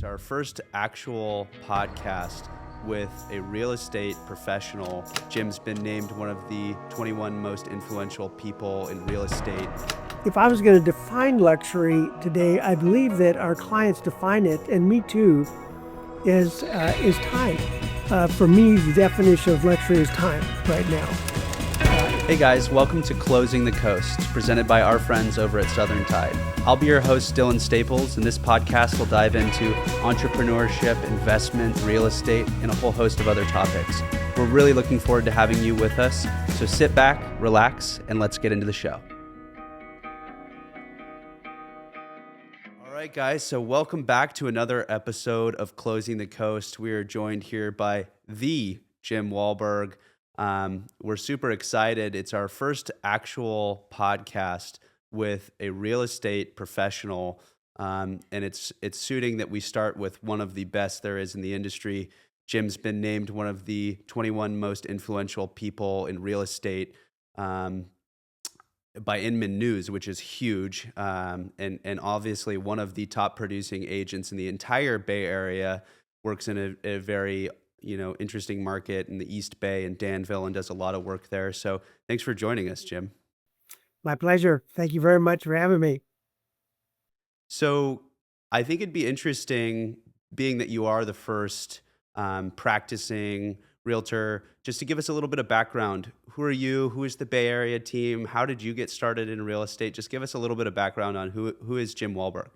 our first actual podcast with a real estate professional. Jim's been named one of the 21 most influential people in real estate. If I was going to define luxury today, I believe that our clients define it, and me too, is time. For me, the definition of luxury is time right now. Hey guys, welcome to Closing the Coast, presented by our friends over at Southern Tide. I'll be your host, Dillon Staples, and this podcast will dive into entrepreneurship, investment, real estate, and a whole host of other topics. We're really looking forward to having you with us, so sit back, relax, and let's get into the show. All right, guys, so welcome back to another episode of Closing the Coast. We are joined here by the Jim Walberg. We're super excited. It's our first actual podcast with a real estate professional, and it's suiting that we start with one of the best there is in the industry. Jim's been named one of the 21 most influential people in real estate by Inman News, which is huge, and obviously one of the top producing agents in the entire Bay Area. Works in a very interesting market in the East Bay and Danville, and does a lot of work there. So thanks for joining us, Jim. My pleasure. Thank you very much for having me. So I think it'd be interesting, being that you are the first practicing realtor, just to give us a little bit of background. Who are you? Who is the Bay Area team? How did you get started in real estate? Just give us a little bit of background on who is Jim Walberg.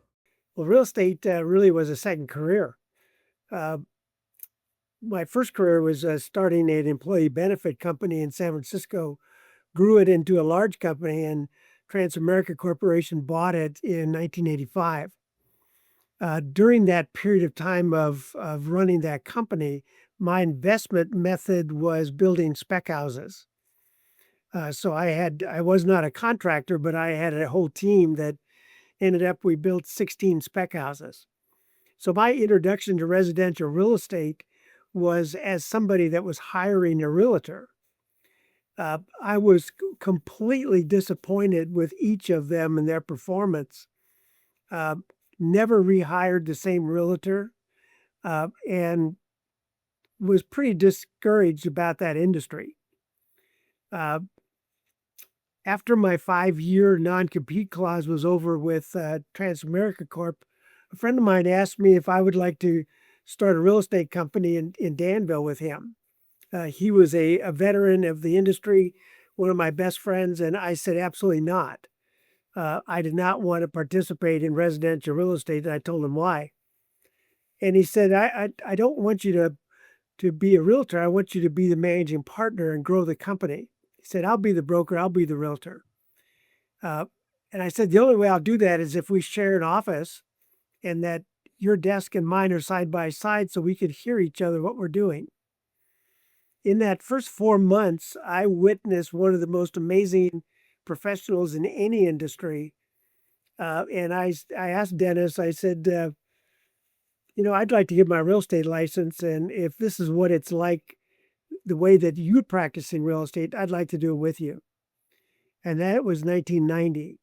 Well, real estate really was a second career. My first career was starting an employee benefit company in San Francisco, grew it into a large company, and Transamerica Corporation bought it in 1985. During that period of time of running that company, my investment method was building spec houses. So I was not a contractor, but I had a whole team that ended up, we built 16 spec houses. So my introduction to residential real estate was as somebody that was hiring a realtor. I was completely disappointed with each of them and their performance. Never rehired the same realtor, and was pretty discouraged about that industry. After my 5-year non-compete clause was over with Transamerica Corp, a friend of mine asked me if I would like to start a real estate company in Danville with him. He was a veteran of the industry, one of my best friends, and I said, absolutely not. I did not want to participate in residential real estate, and I told him why. And he said, I don't want you to be a realtor. I want you to be the managing partner and grow the company. He said, I'll be the broker, I'll be the realtor. And I said, the only way I'll do that is if we share an office and that your desk and mine are side by side so we could hear each other what we're doing. In that first 4 months, I witnessed one of the most amazing professionals in any industry. And I asked Dennis, I said, I'd like to get my real estate license. And if this is what it's like, the way that you practice in real estate, I'd like to do it with you. And that was 1990.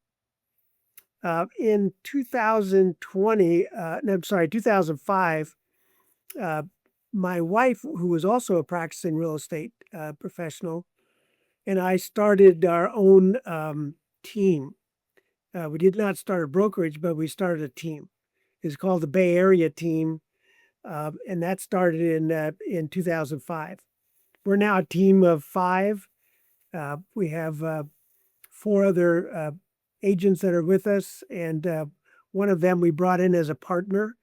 In 2005, my wife, who was also a practicing real estate professional, and I started our own team. We did not start a brokerage, but we started a team. It's called the Bay Area team, and that started in 2005. We're now a team of 5. We have 4 other agents that are with us, and one of them we brought in as a partner.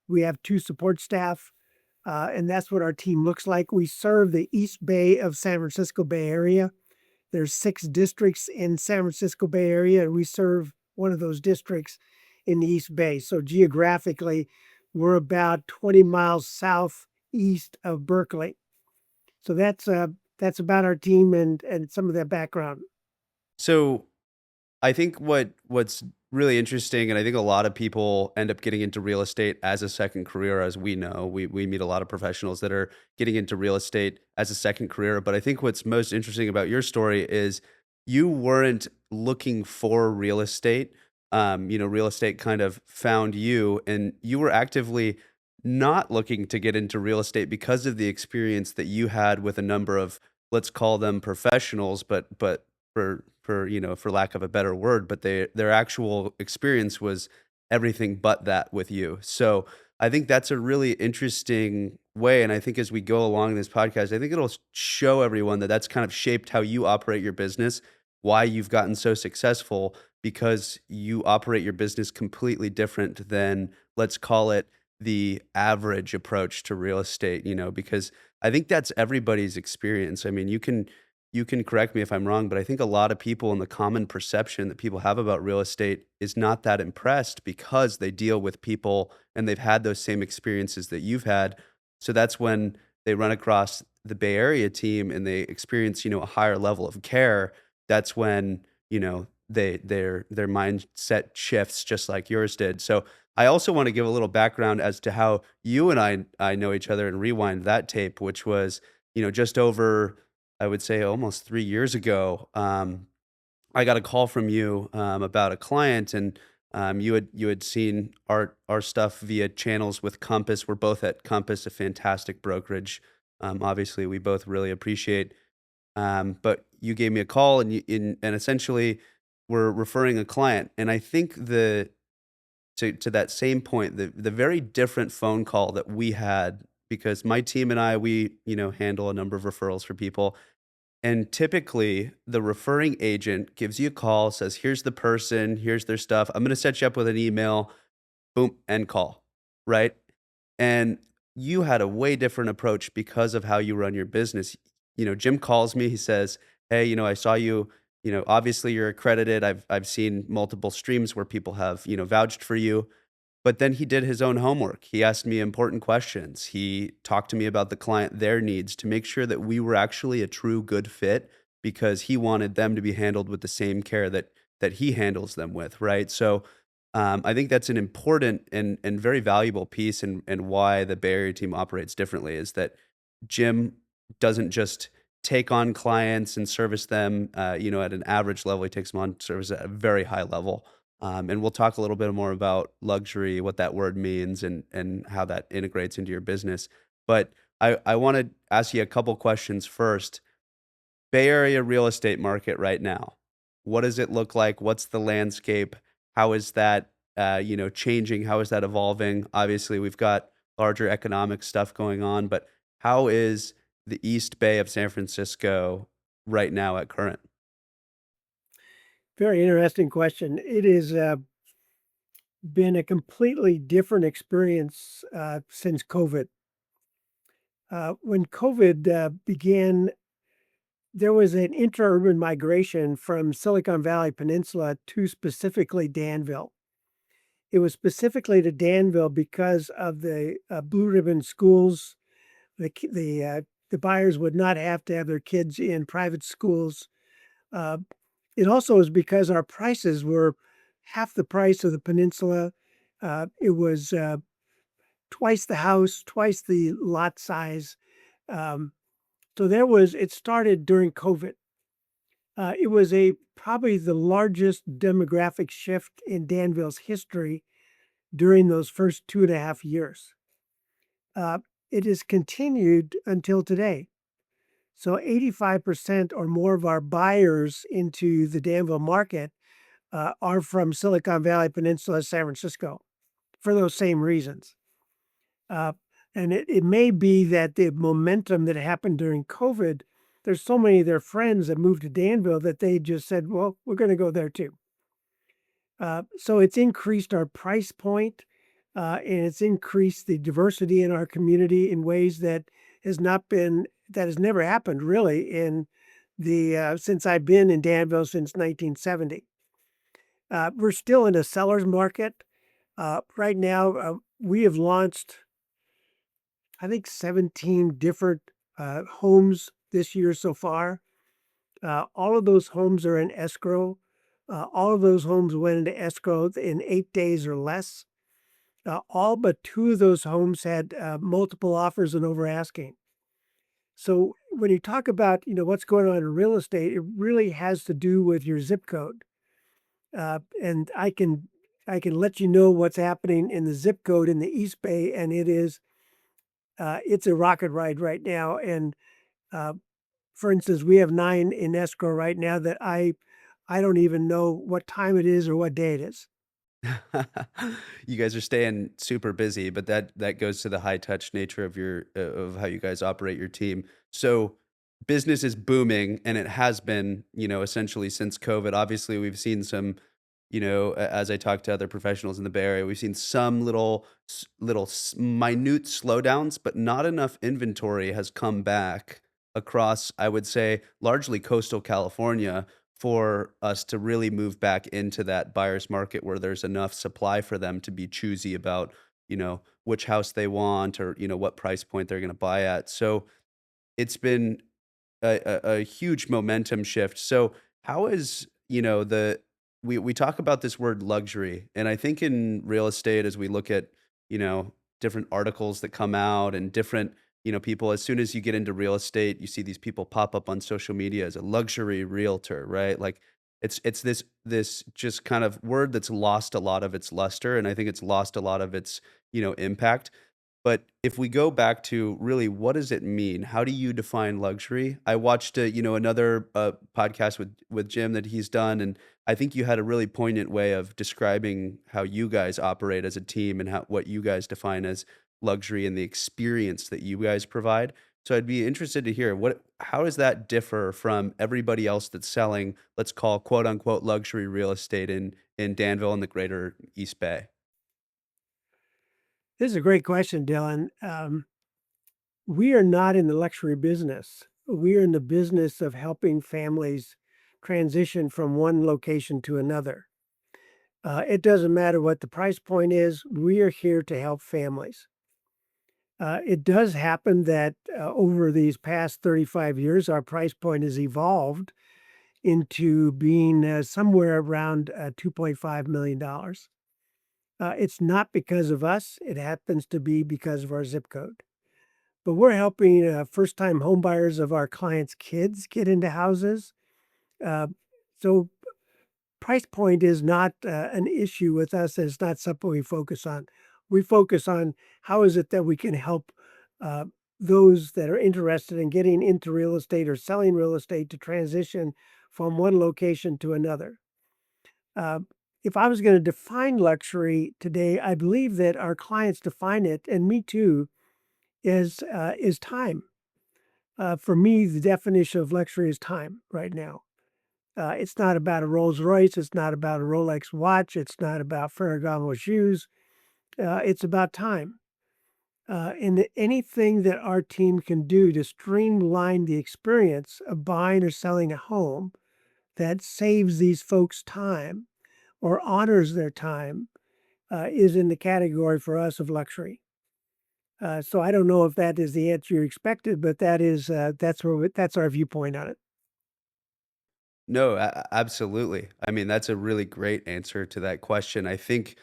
We have 2 support staff, and that's what our team looks like. We serve the East Bay of San Francisco Bay Area. There's 6 districts in San Francisco Bay Area, and we serve one of those districts in the East Bay. So geographically, we're about 20 miles southeast of Berkeley. So that's about our team and some of that background. So I think what's really interesting, and I think a lot of people end up getting into real estate as a second career, as we know. We meet a lot of professionals that are getting into real estate as a second career. But I think what's most interesting about your story is you weren't looking for real estate. Real estate kind of found you, and you were actively not looking to get into real estate because of the experience that you had with a number of, let's call them professionals, but for for lack of a better word, but their actual experience was everything but that with you. So I think that's a really interesting way, and I think as we go along this podcast, I think it'll show everyone that that's kind of shaped how you operate your business, why you've gotten so successful, because you operate your business completely different than, let's call it, the average approach to real estate, because I think that's everybody's experience. I mean, you can correct me if I'm wrong, but I think a lot of people, and the common perception that people have about real estate is not that impressed because they deal with people and they've had those same experiences that you've had. So that's when they run across the Bay Area team and they experience, a higher level of care. That's when, their mindset shifts just like yours did. So I also want to give a little background as to how you and I know each other and rewind that tape, which was, just over, I would say, almost 3 years ago. I got a call from you about a client, and you had seen our stuff via channels with Compass. We're both at Compass, a fantastic brokerage. Obviously, we both really appreciate. But you gave me a call, and and essentially, we're referring a client, and I think to that same point, the very different phone call that we had, because my team and I, we handle a number of referrals for people, and typically the referring agent gives you a call, says, "Here's the person, here's their stuff. I'm going to set you up with an email." Boom, end call, right? And you had a way different approach because of how you run your business. Jim calls me, he says, "Hey, I saw you, obviously you're accredited. I've seen multiple streams where people have, vouched for you." But then he did his own homework. He asked me important questions. He talked to me about the client, their needs, to make sure that we were actually a true good fit, because he wanted them to be handled with the same care that he handles them with, right? So I think that's an important and very valuable piece, and why the Bay Area team operates differently is that Jim doesn't just take on clients and service them, at an average level. He takes them on service at a very high level. And we'll talk a little bit more about luxury, what that word means, and how that integrates into your business. But I want to ask you a couple questions first. Bay Area real estate market right now. What does it look like? What's the landscape? How is that changing? How is that evolving? Obviously, we've got larger economic stuff going on, but how is the East Bay of San Francisco right now at current? Very interesting question. It has been a completely different experience since COVID. When COVID began, there was an interurban migration from Silicon Valley Peninsula to specifically Danville. It was specifically to Danville because of the blue ribbon schools. The buyers would not have to have their kids in private schools. Uh, it also was because our prices were half the price of the peninsula. It was twice the house, twice the lot size. Um, so it started during COVID. It was probably the largest demographic shift in Danville's history during those first 2.5 years. Uh, it has continued until today. So 85% or more of our buyers into the Danville market are from Silicon Valley Peninsula, San Francisco, for those same reasons. Uh, and it may be that the momentum that happened during COVID, there's so many of their friends that moved to Danville that they just said, well, we're going to go there too. So it's increased our price point, and it's increased the diversity in our community in ways that has never happened really since I've been in Danville since 1970. We're still in a seller's market. Right now, we have launched, I think, 17 different homes this year so far. All of those homes are in escrow. All of those homes went into escrow in 8 days or less. All but two of those homes had multiple offers and over asking. So when you talk about what's going on in real estate, it really has to do with your zip code. And I can let you know what's happening in the zip code in the East Bay, and it's a rocket ride right now. And uh, for instance, we have 9 in escrow right now that I don't even know what time it is or what day it is. You guys are staying super busy, but that goes to the high touch nature of your of how you guys operate your team. So business is booming, and it has been, essentially since COVID. Obviously, we've seen some, as I talk to other professionals in the Bay Area, we've seen some minute slowdowns, but not enough inventory has come back across, I would say, largely coastal California for us to really move back into that buyer's market where there's enough supply for them to be choosy about, which house they want or, what price point they're going to buy at. So it's been a huge momentum shift. So how is, we talk about this word luxury, and I think in real estate, as we look at, different articles that come out and different, people, as soon as you get into real estate, you see these people pop up on social media as a luxury realtor, right? Like it's this just kind of word that's lost a lot of its luster, and I think it's lost a lot of its, impact. But if we go back to really what does it mean? How do you define luxury? I watched another podcast with Jim that he's done, and I think you had a really poignant way of describing how you guys operate as a team and how what you guys define as luxury and the experience that you guys provide. So I'd be interested to hear how does that differ from everybody else that's selling, let's call quote unquote luxury real estate in Danville and the greater East Bay? This is a great question, Dylan. We are not in the luxury business. We are in the business of helping families transition from one location to another. It doesn't matter what the price point is, we are here to help families. It does happen that over these past 35 years, our price point has evolved into being somewhere around $2.5 million. It's not because of us, it happens to be because of our zip code. But we're helping first-time homebuyers of our clients' kids get into houses. Uh, so price point is not an issue with us, and it's not something we focus on. We focus on how is it that we can help uh, those that are interested in getting into real estate or selling real estate to transition from one location to another. Uh, if I was going to define luxury today, I believe that our clients define it, and me too, is time. For me, the definition of luxury is time right now. It's not about a Rolls Royce. It's not about a Rolex watch. It's not about Ferragamo shoes. It's about time. And anything that our team can do to streamline the experience of buying or selling a home that saves these folks time or honors their time is in the category for us of luxury. So I don't know if that is the answer you expected, but that's our viewpoint on it. No, absolutely. I mean, that's a really great answer to that question. I think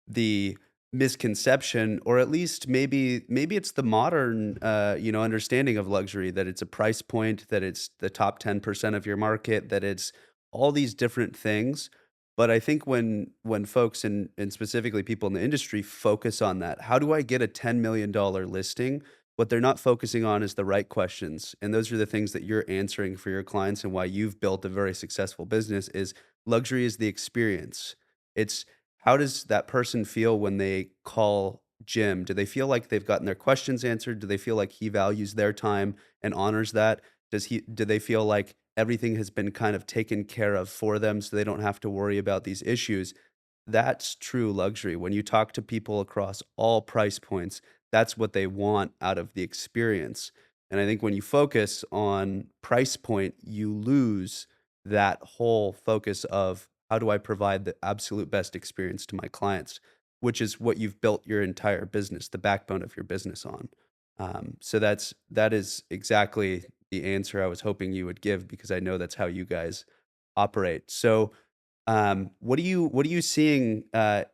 the misconception, or at least maybe it's the modern, understanding of luxury, that it's a price point, that it's the top 10% of your market, that it's all these different things. But I think when folks and specifically people in the industry focus on that, how do I get a $10 million listing? What they're not focusing on is the right questions, and those are the things that you're answering for your clients and why you've built a very successful business is luxury is the experience. It's how does that person feel when they call Jim? Do they feel like they've gotten their questions answered? Do they feel like he values their time and honors that? Do they feel like everything has been kind of taken care of for them so they don't have to worry about these issues? That's true luxury. When you talk to people across all price points, that's what they want out of the experience. And I think when you focus on price point, you lose that whole focus of how do I provide the absolute best experience to my clients, which is what you've built your entire business, the backbone of your business on. So that is exactly the answer I was hoping you would give because I know that's how you guys operate. So what are you seeing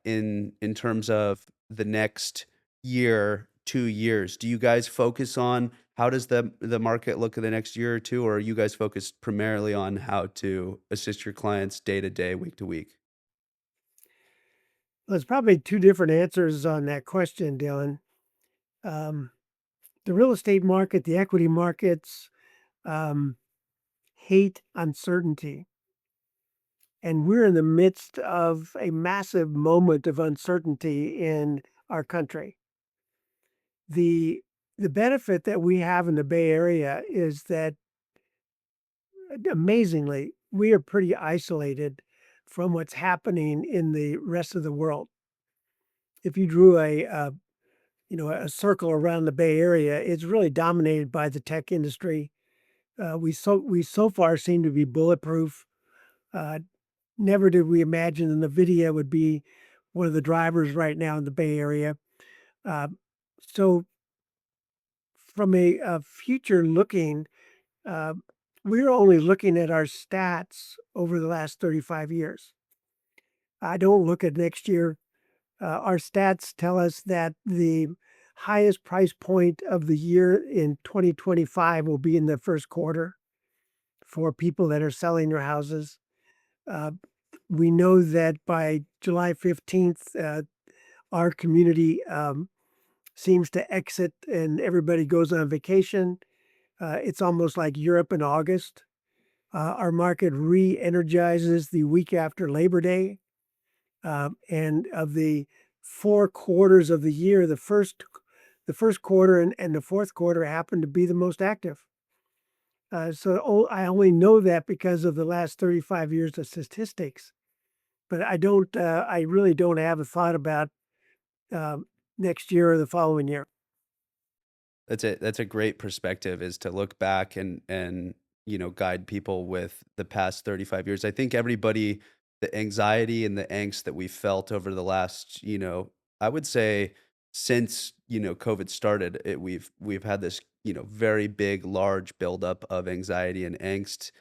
in terms of the next year, 2 years? Do you guys focus on how does the market look in the next year or two, or are you guys focused primarily on how to assist your clients day to day, week to week? There's probably two different answers on that question, Dylan. Um, the real estate market, the equity markets, um, hate uncertainty. And we're in the midst of a massive moment of uncertainty in our country. The the benefit that we have in the Bay Area is that amazingly, we are pretty isolated from what's happening in the rest of the world. If you drew a circle around the Bay Area, it's really dominated by the tech industry. We so far seem to be bulletproof. Uh, Never did we imagine that NVIDIA would be one of the drivers right now in the Bay Area. Uh, so, from a future looking, uh, we're only looking at our stats over the last 35 years. I don't look at next year. Our stats tell us that the highest price point of the year in 2025 will be in the first quarter for people that are selling their houses. Uh, we know that by July 15th, our community seems to exit and everybody goes on vacation. It's almost like Europe in August. Our market re energizes the week after Labor Day. And of the 4 quarters of the year, the first quarter and the fourth quarter happen to be the most active. I only know that because of the last 35 years of statistics, but I really don't have a thought about um, next year or the following year. That's a great perspective, is to look back and guide people with the past 35 years. I think everybody, the anxiety and the angst that we felt over the last, I would say since, COVID started, we've had this, very big, large buildup of anxiety and angst,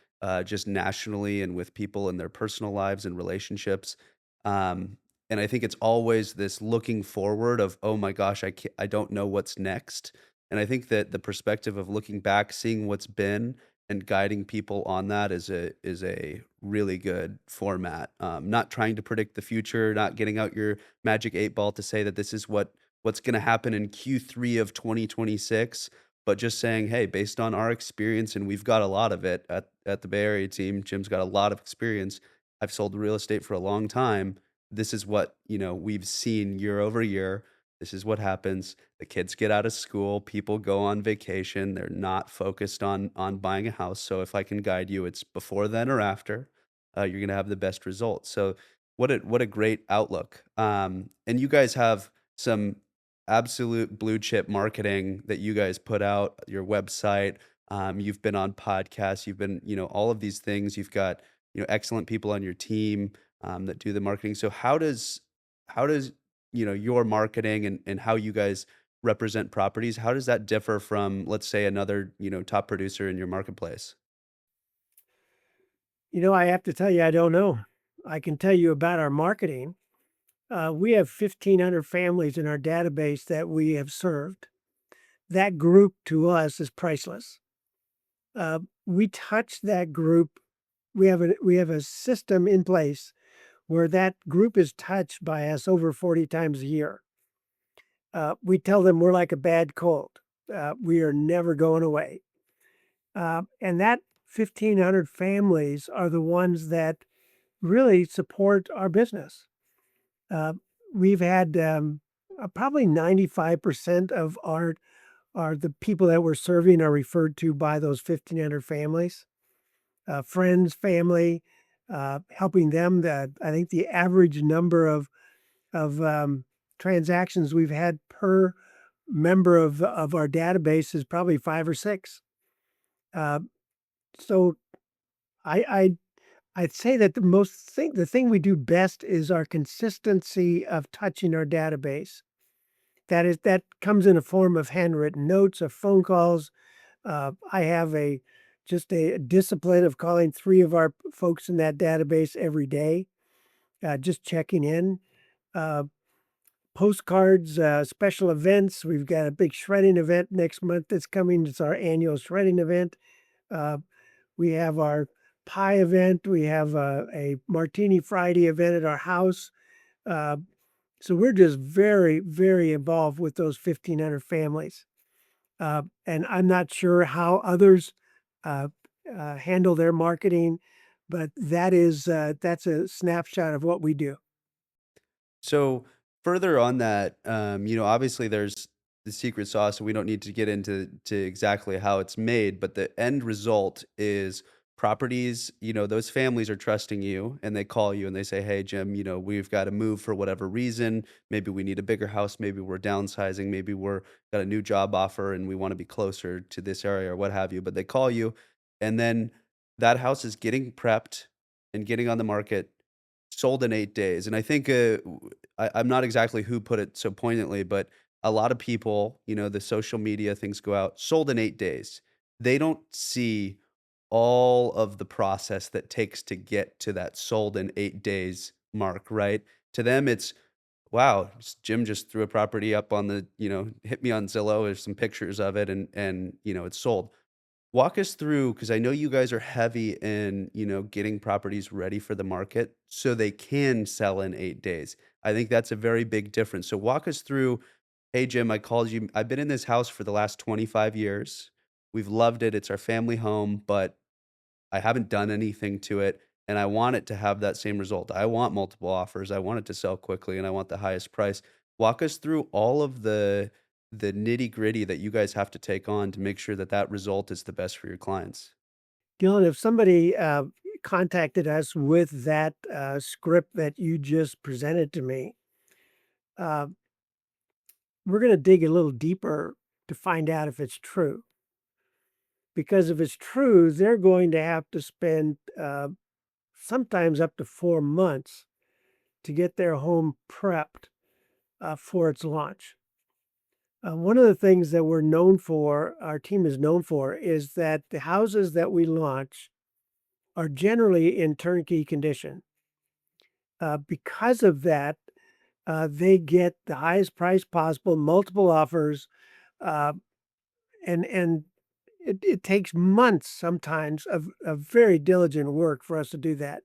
just nationally and with people in their personal lives and relationships. Um, and I think it's always this looking forward of, oh my gosh, I don't know what's next. And I think that the perspective of looking back, seeing what's been, and guiding people on that is a really good format. Not trying to predict the future, not getting out your magic 8 ball to say that this is what's going to happen in Q3 of 2026, but just saying, hey, based on our experience, and we've got a lot of it at the Bay Area team. Jim's got a lot of experience. I've sold real estate for a long time. This is what we've seen year over year. This is what happens. The kids get out of school, people go on vacation, they're not focused on buying a house. So if I can guide you, it's before then or after, you're gonna have the best results. So what a great outlook. And you guys have some absolute blue chip marketing that you guys put out, your website. You've been on podcasts, you've been, all of these things. You've got, excellent people on your team that do the marketing. So how does your marketing and how you guys represent properties, how does that differ from, let's say, another, top producer in your marketplace? I have to tell you, I don't know. I can tell you about our marketing. We have 1,500 families in our database that we have served. That group to us is priceless. We touch that group. We have a system in place where that group is touched by us over 40 times a year. We tell them we're like a bad cold. We are never going away. And that 1,500 families are the ones that really support our business. Uh, we've had probably 95% of our the people that we're serving are referred to by those 1,500 families, friends, family, helping them. That I think the average number of transactions we've had per member of our database is probably 5 or 6. Uh, so I I'd say that the thing we do best is our consistency of touching our database. That comes in a form of handwritten notes, of phone calls. I have just a discipline of calling 3 of our folks in that database every day, just checking in. Uh, Postcards, special events. We've got a big shredding event next month that's coming. It's our annual shredding event. Uh, we have our pie event. We have a Martini Friday event at our house. Uh, So we're just very, very involved with those 1,500 families. And I'm not sure how others uh, handle their marketing, but that's a snapshot of what we do. So further on that, obviously there's the secret sauce, and we don't need to get into exactly how it's made, but the end result is properties. Those families are trusting you, and they call you and they say, "Hey, Jim, we've got to move for whatever reason. Maybe we need a bigger house. Maybe we're downsizing. Maybe we're got a new job offer, and we want to be closer to this area or what have you." But they call you, and then that house is getting prepped and getting on the market, sold in 8 days. And I think I'm not exactly who put it so poignantly, but a lot of people, the social media things go out, sold in 8 days. They don't see all of the process that takes to get to that sold in 8 days mark, right? To them, it's wow, Jim just threw a property up on hit me on Zillow. There's some pictures of it, and it's sold. Walk us through, because I know you guys are heavy in, getting properties ready for the market so they can sell in 8 days. I think that's a very big difference. So walk us through, "Hey, Jim, I called you. I've been in this house for the last 25 years. We've loved it. It's our family home, but I haven't done anything to it, and I want it to have that same result. I want multiple offers. I want it to sell quickly, and I want the highest price." Walk us through all of the nitty-gritty that you guys have to take on to make sure that that result is the best for your clients. Dylan, if somebody contacted us with that script that you just presented to me, uh, we're going to dig a little deeper to find out if it's true. Because if it's true, they're going to have to spend sometimes up to 4 months to get their home prepped for its launch. One of the things that we're known for, our team is known for, is that the houses that we launch are generally in turnkey condition. Because of that, they get the highest price possible, multiple offers, uh, and it takes months sometimes of very diligent work for us to do that.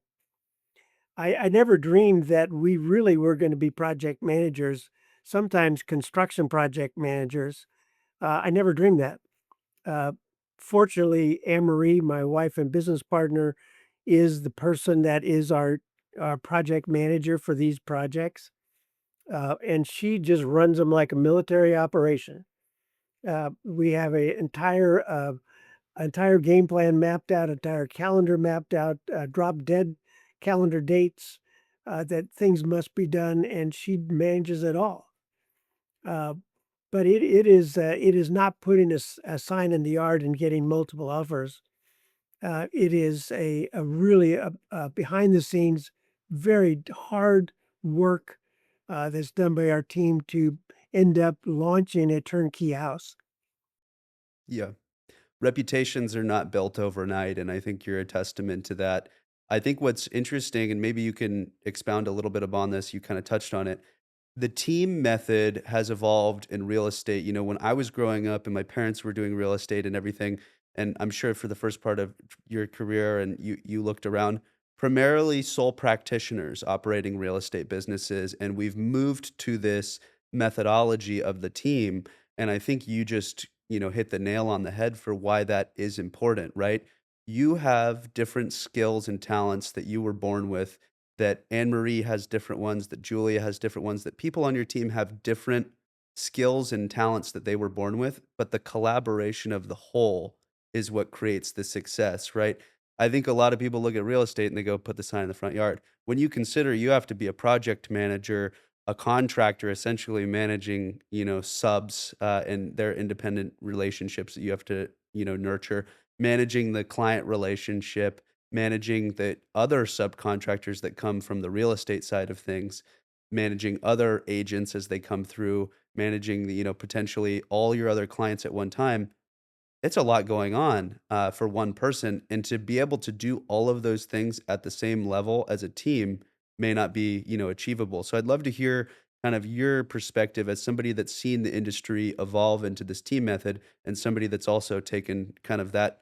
I never dreamed that we really were going to be project managers, sometimes construction project managers. I never dreamed that. Uh, Fortunately, Anne Marie, my wife and business partner, is the person that is our project manager for these projects. And she just runs them like a military operation. We have a entire game plan mapped out, entire calendar mapped out, drop dead calendar dates that things must be done, and she manages it all. Uh, but it is not putting a sign in the yard and getting multiple offers. It is a really behind the scenes, very hard work that's done by our team to end up launching a turnkey house. Yeah. Reputations are not built overnight, and I think you're a testament to that. I think what's interesting, and maybe you can expound a little bit upon this, you kind of touched on it. The team method has evolved in real estate. When I was growing up and my parents were doing real estate and everything, and I'm sure for the first part of your career and you looked around, primarily sole practitioners operating real estate businesses, and we've moved to this methodology of the team, and I think you just, hit the nail on the head for why that is important, right? You have different skills and talents that you were born with, that Anne Marie has different ones, that Julia has different ones, that people on your team have different skills and talents that they were born with, but the collaboration of the whole is what creates the success, right? I think a lot of people look at real estate and they go, put the sign in the front yard. When you consider you have to be a project manager, a contractor, essentially managing, subs and their independent relationships that you have to, nurture, managing the client relationship, managing the other subcontractors that come from the real estate side of things, managing other agents as they come through, managing potentially all your other clients at one time. It's a lot going on for one person. And to be able to do all of those things at the same level as a team may not be, achievable. So I'd love to hear kind of your perspective as somebody that's seen the industry evolve into this team method, and somebody that's also taken kind of that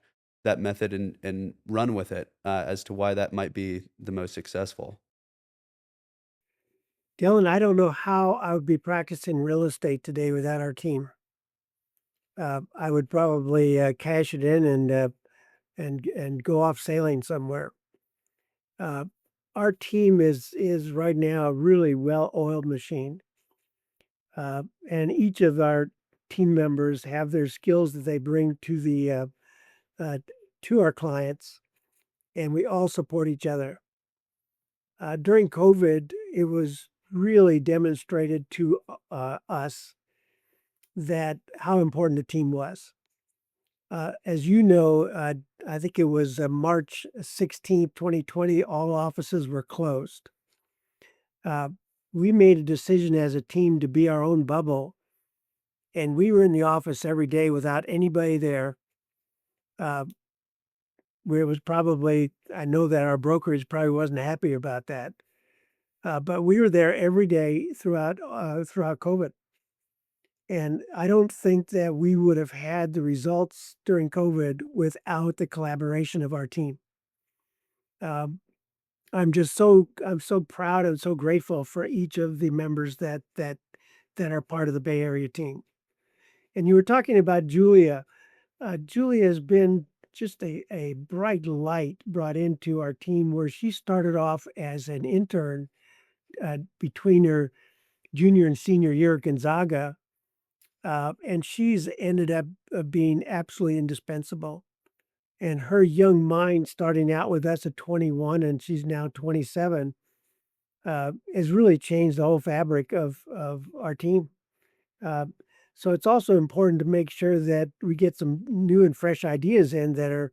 method and run with it, as to why that might be the most successful. Dylan, I don't know how I would be practicing real estate today without our team. I would probably cash it in and go off sailing somewhere. Uh, our team is right now a really well-oiled machine, and each of our team members have their skills that they bring uh, to our clients, and we all support each other. During COVID, it was really demonstrated to us that how important the team was. As you know, I think it was March 16th, 2020, all offices were closed. Uh, we made a decision as a team to be our own bubble, and we were in the office every day without anybody there. Uh, where it was probably, I know that our brokerage probably wasn't happy about that, but we were there every day throughout COVID. And I don't think that we would have had the results during COVID without the collaboration of our team. Um, I'm so proud and so grateful for each of the members that are part of the Bay Area team. And you were talking about Julia. Julia has been just a bright light brought into our team where she started off as an intern between her junior and senior year at Gonzaga. And she's ended up being absolutely indispensable. And her young mind, starting out with us at 21, and she's now 27, has really changed the whole fabric of our team. Uh, so it's also important to make sure that we get some new and fresh ideas in that are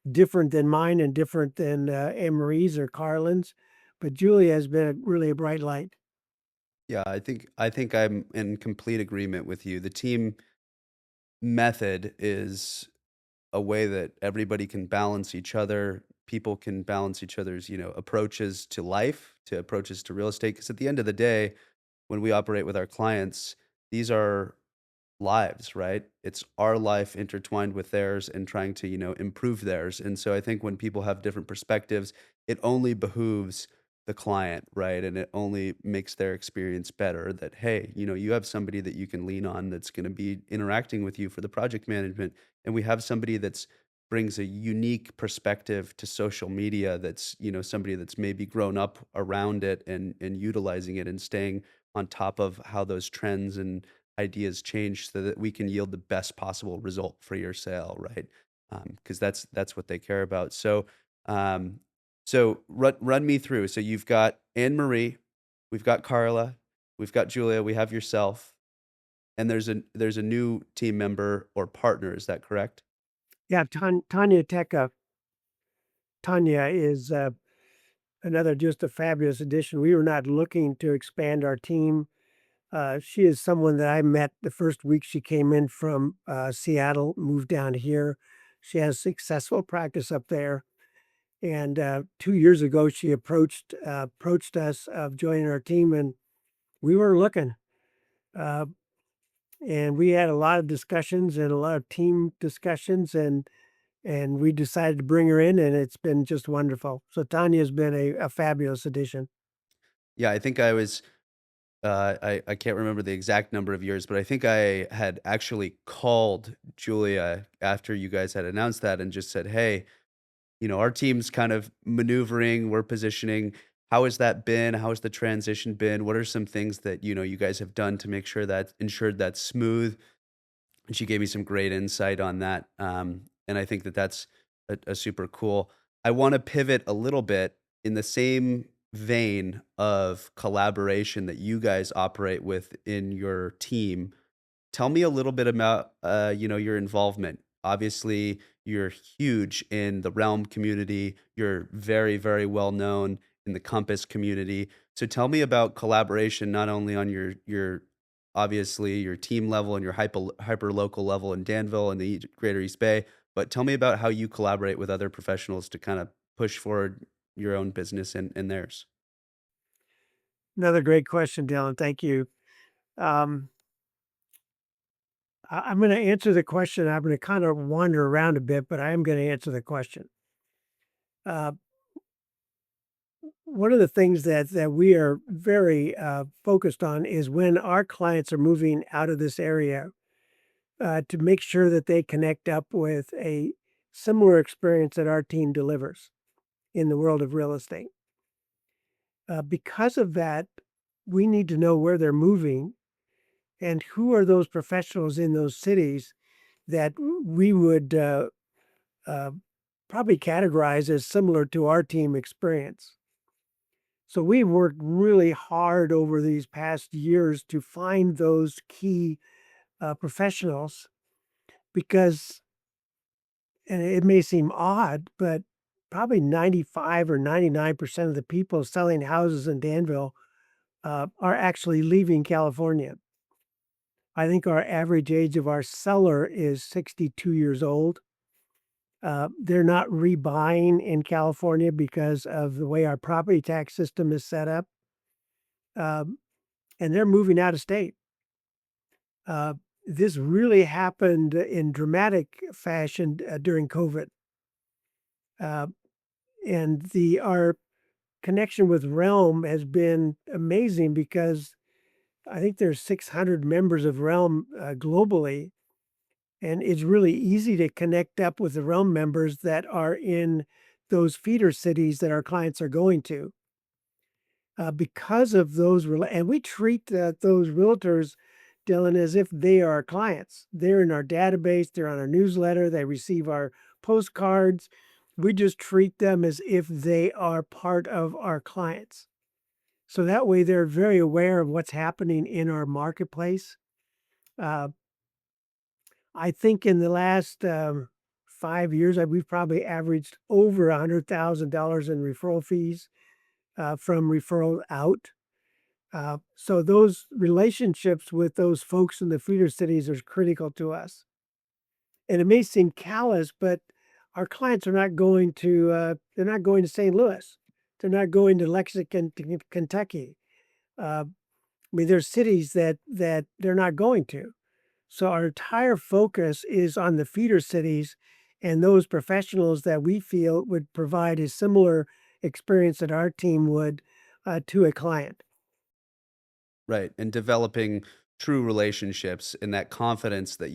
different than mine and different than Anne Marie's or Carlin's. But Julia has been really a bright light. Yeah, I think I'm in complete agreement with you. The team method is a way that everybody can balance each other. People can balance each other's, approaches to life, to approaches to real estate. Because at the end of the day, when we operate with our clients, these are lives, right? It's our life intertwined with theirs and trying to, improve theirs. And so I think when people have different perspectives, it only behooves the client, right? And it only makes their experience better that, hey, you have somebody that you can lean on that's going to be interacting with you for the project management. And we have somebody that's brings a unique perspective to social media that's, somebody that's maybe grown up around it and utilizing it and staying on top of how those trends and ideas change so that we can yield the best possible result for your sale, right? Because that's what they care about. Um, so run me through. So you've got Anne Marie, we've got Carla, we've got Julia, we have yourself, and there's a new team member or partner. Is that correct? Yeah, Tanya Teka. Tanya is another just a fabulous addition. We were not looking to expand our team. She is someone that I met the first week she came in from Seattle, moved down here. She has successful practice up there. And 2 years ago, she approached us of joining our team, and we were looking. Uh, and we had a lot of discussions and a lot of team discussions, and we decided to bring her in, and it's been just wonderful. So Tanya's been a fabulous addition. Yeah, I think I was. I can't remember the exact number of years, but I think I had actually called Julia after you guys had announced that and just said, "Hey, our team's kind of maneuvering, we're positioning. How has that been? How has the transition been? What are some things that, you guys have done to make sure that ensured that's smooth?" And she gave me some great insight on that. And I think that that's a super cool. I want to pivot a little bit in the same vein of collaboration that you guys operate with in your team. Tell me a little bit about, your involvement. Obviously, you're huge in the Realm community. You're very, very well known in the Compass community. So tell me about collaboration, not only on your obviously your team level and your hyper local level in Danville and the Greater East Bay, but tell me about how you collaborate with other professionals to kind of push forward your own business and theirs. Another great question, Dylan. Thank you. Um, I'm going to answer the question. I'm going to kind of wander around a bit, but I am going to answer the question. Uh, one of the things that we are very focused on is when our clients are moving out of this area, to make sure that they connect up with a similar experience that our team delivers in the world of real estate. Because of that, we need to know where they're moving and who are those professionals in those cities that we would uh, probably categorize as similar to our team experience. So we've worked really hard over these past years to find those key professionals because, and it may seem odd, but probably 95 or 99% of the people selling houses in Danville are actually leaving California. I think our average age of our seller is 62 years old. They're not rebuying in California because of the way our property tax system is set up, um, and they're moving out of state. Uh, this really happened in dramatic fashion during COVID, uh, and the our connection with Realm has been amazing because I think there's 600 members of Realm globally, and it's really easy to connect up with the Realm members that are in those feeder cities that our clients are going to. Because of those, and we treat those realtors, Dylan, as if they are our clients. They're in our database, they're on our newsletter, they receive our postcards. We just treat them as if they are part of our clients. So that way they're very aware of what's happening in our marketplace. Uh, I think in the last 5 years, we've probably averaged over $100,000 in referral fees from referral out. So those relationships with those folks in the feeder cities are critical to us. And it may seem callous, but our clients are not going to they're not going to St. Louis. They're not going to Lexington, Kentucky. I mean, there's cities that they're not going to. So our entire focus is on the feeder cities and those professionals that we feel would provide a similar experience that our team would to a client. Right, and developing true relationships and that confidence that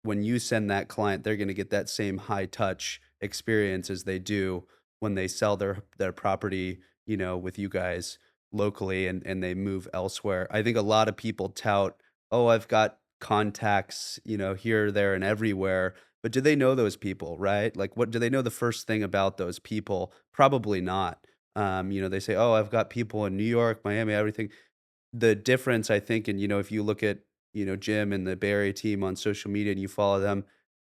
when you send that client, they're gonna get that same high touch experience as they do when they sell their property, with you guys locally and they move elsewhere. I think a lot of people tout, "Oh, I've got contacts, here, there, and everywhere," but do they know those people, right? Like, what do they know the first thing about those people? Probably not. They say, "Oh, I've got people in New York, Miami, everything." The difference, I think, and, if you look at, Jim and the Bay Area team on social media and you follow them,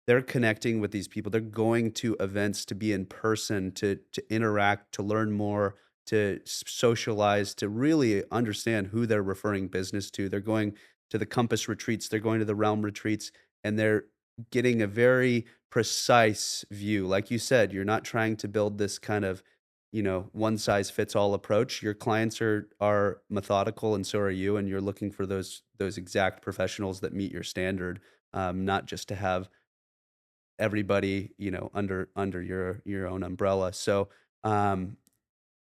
they're connecting with these people. They're going to events to be in person, to interact, to learn more, to socialize, to really understand who they're referring business to. They're going to the Compass retreats, they're going to the Realm retreats, and they're getting a very precise view. Like you said, you're not trying to build this kind of one size fits all approach. Your clients are methodical, and so are you, and you're looking for those exact professionals that meet your standard, not just to have everybody under your own umbrella. So um,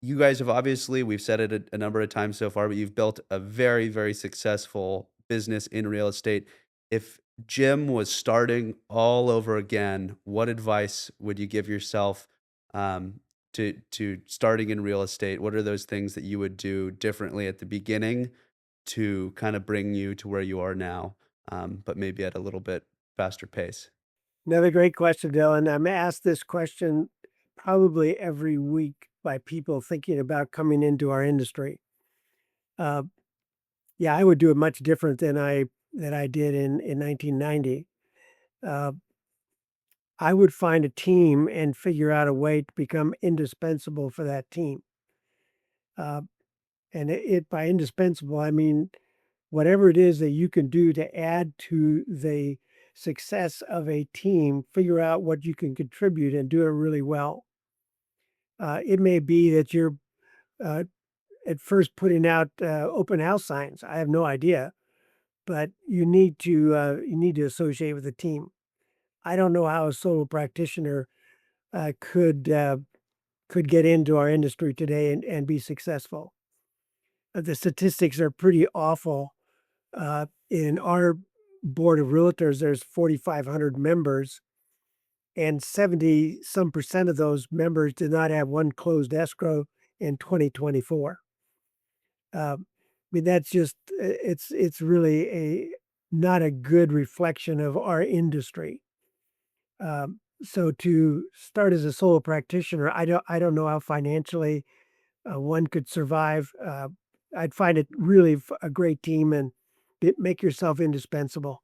you guys have obviously, we've said it a number of times so far, but you've built a very, very successful business in real estate. If Jim was starting all over again, what advice would you give yourself um, to starting in real estate? What are those things that you would do differently at the beginning to kind of bring you to where you are now, but maybe at a little bit faster pace? Another great question, Dylan. I'm asked this question probably every week by people thinking about coming into our industry. Uh, yeah, I would do it much different than I did in 1990. Uh, I would find a team and figure out a way to become indispensable for that team. Uh, and by indispensable, I mean whatever it is that you can do to add to the success of a team, figure out what you can contribute and do it really well. It may be that you're uh, at first putting out open house signs. I have no idea, but you need to associate with a team. I don't know how a solo practitioner could could get into our industry today and be successful. The statistics are pretty awful. In our board of realtors, there's 4,500 members, and 70 some percent of those members did not have one closed escrow in 2024. I mean, that's just it's really a not a good reflection of our industry. So to start as a solo practitioner, I don't know how financially one could survive. I'd find it really a great team and make yourself indispensable.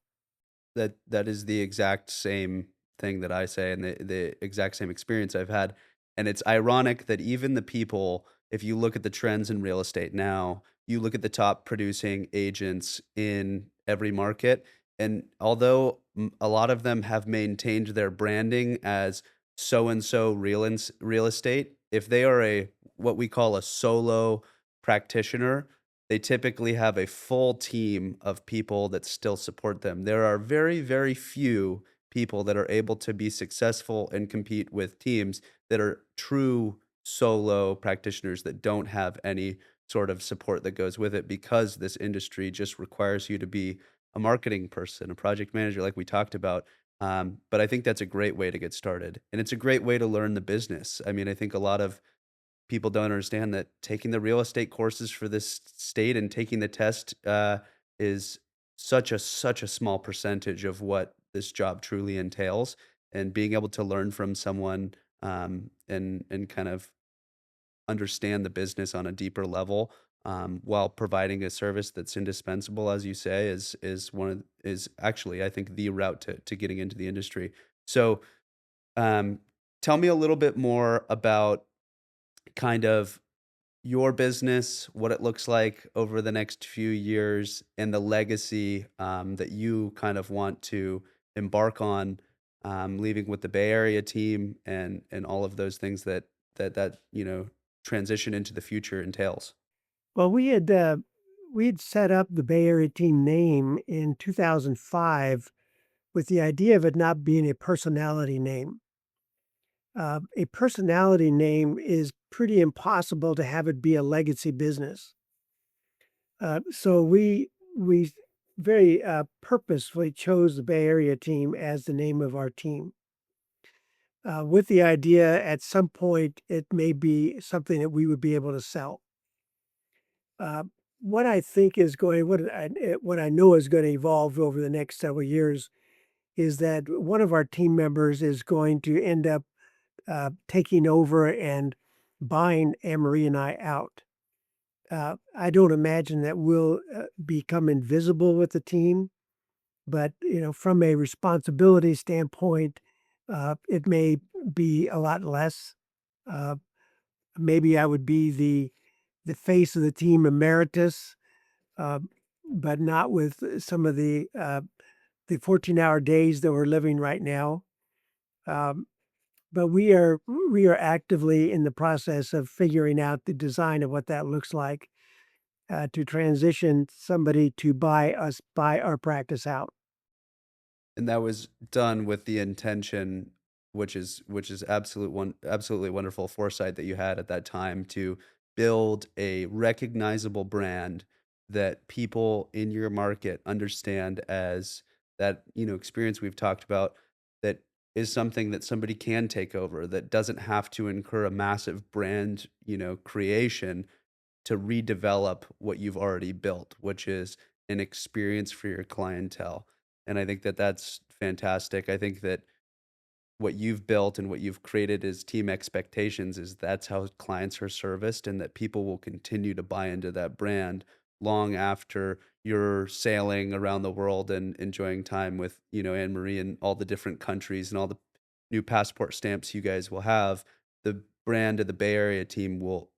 That is the exact same thing that I say and the exact same experience I've had. And it's ironic that even the people, if you look at the trends in real estate now, you look at the top producing agents in every market, and although a lot of them have maintained their branding as so and so real estate, if they are a what we call a solo practitioner, they typically have a full team of people that still support them. There are very, very few people that are able to be successful and compete with teams that are true solo practitioners that don't have any sort of support that goes with it because this industry just requires you to be a marketing person, a project manager, like we talked about. But I think that's a great way to get started. And it's a great way to learn the business. I mean, I think a lot of people don't understand that taking the real estate courses for this state and taking the test is such a small percentage of what this job truly entails. And being able to learn from someone and kind of understand the business on a deeper level while providing a service that's indispensable, as you say, is actually I think the route to getting into the industry. So um, tell me a little bit more about kind of your business, what it looks like over the next few years, and the legacy that you kind of want to embark on, leaving with the Bay Area team and all of those things that transition into the future entails. Well, we had set up the Bay Area team name in 2005 with the idea of it not being a personality name. A personality name is pretty impossible to have it be a legacy business. So we very purposefully chose the Bay Area team as the name of our team, with the idea at some point it may be something that we would be able to sell. Uh, what I think is going, what I know is going to evolve over the next several years is that one of our team members is going to end up taking over and buying Anne-Marie and I out. I don't imagine that we'll become invisible with the team, but from a responsibility standpoint, it may be a lot less. Uh, Maybe I would be the face of the team emeritus, uh, but not with some of the 14-hour days that we're living right now. Um, but we are actively in the process of figuring out the design of what that looks like, to transition somebody to buy our practice out. And that was done with the intention, which is absolutely wonderful foresight that you had at that time to build a recognizable brand that people in your market understand as that, experience we've talked about that is something that somebody can take over that doesn't have to incur a massive brand, creation to redevelop what you've already built, which is an experience for your clientele. And I think that that's fantastic. I think that what you've built and what you've created as team expectations is that's how clients are serviced and that people will continue to buy into that brand long after you're sailing around the world and enjoying time with, Anne Marie and all the different countries and all the new passport stamps you guys will have. The brand of the Bay Area team will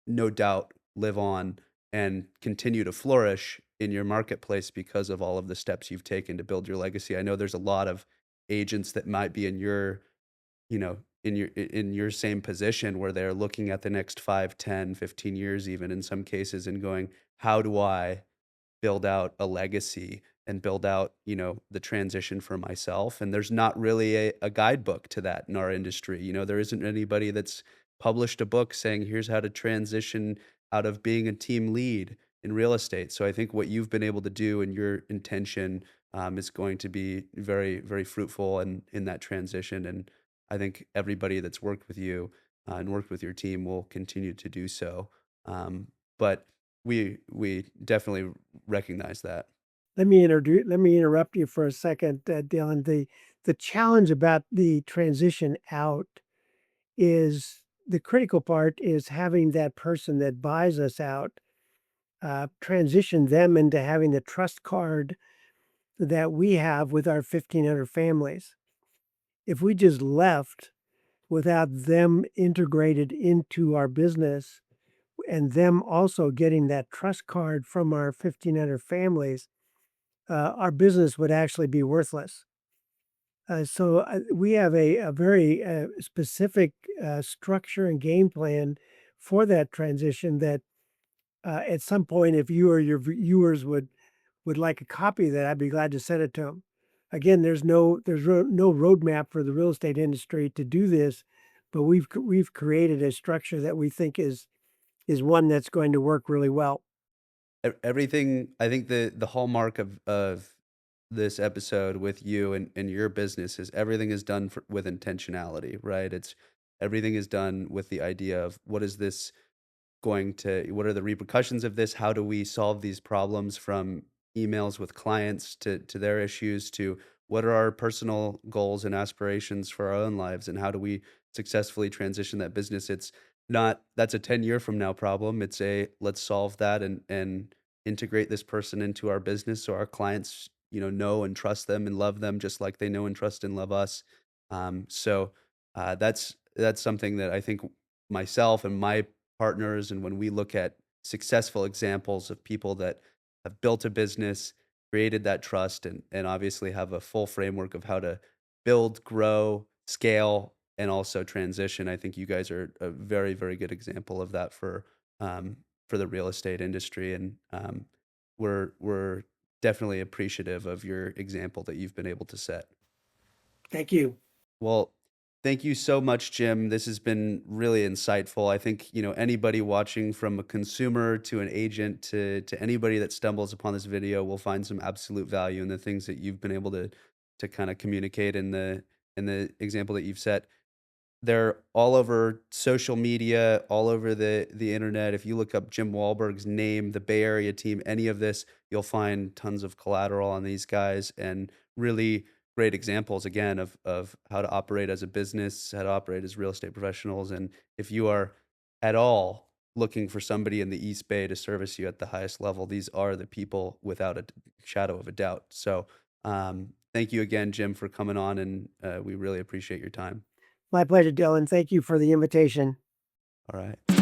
no doubt live on and continue to flourish in your marketplace because of all of the steps you've taken to build your legacy. I know there's a lot of agents that might be in your, in your same position where they're looking at the next 5, 10, 15 years even in some cases and going, how do I build out a legacy and build out, the transition for myself? And there's not really a guidebook to that in our industry. There isn't anybody that's published a book saying, here's how to transition out of being a team lead in real estate. So I think what you've been able to do and your intention is going to be very, very fruitful in that transition. And I think everybody that's worked with you and worked with your team will continue to do so. But we definitely recognize that. Let me interrupt you for a second, Dylan. The challenge about the transition out is the critical part is having that person that buys us out, transition them into having the trust card that we have with our 1,500 families. If we just left without them integrated into our business and them also getting that trust card from our 1,500 families, our business would actually be worthless. We have a very specific structure and game plan for that transition that at some point, if you or your viewers would like a copy of that, I'd be glad to send it to them. Again, no roadmap for the real estate industry to do this, but we've created a structure that we think is one that's going to work really well. Everything, I think the hallmark of this episode with you and your business is everything is done with intentionality, right? It's everything is done with the idea of what are the repercussions of this? How do we solve these problems, from emails with clients to their issues, to what are our personal goals and aspirations for our own lives, and how do we successfully transition that business? It's not that's a 10-year from now problem. It's a let's solve that and integrate this person into our business so our clients, know and trust them and love them just like they know and trust and love us. That's something that I think myself and my partners, and when we look at successful examples of people that have built a business, created that trust, and obviously have a full framework of how to build, grow, scale, and also transition. I think you guys are a very, very good example of that for the real estate industry, and we're definitely appreciative of your example that you've been able to set. Thank you. Well, thank you so much, Jim. This has been really insightful. I think, anybody watching, from a consumer to an agent to anybody that stumbles upon this video, will find some absolute value in the things that you've been able to kind of communicate in the example that you've set. They're all over social media, all over the internet. If you look up Jim Walberg's name, the Bay Area team, any of this, you'll find tons of collateral on these guys, and really great examples, again, of how to operate as a business, how to operate as real estate professionals. And if you are at all looking for somebody in the East Bay to service you at the highest level, these are the people, without a shadow of a doubt. So thank you again, Jim, for coming on, and we really appreciate your time. My pleasure, Dylan. Thank you for the invitation. All right.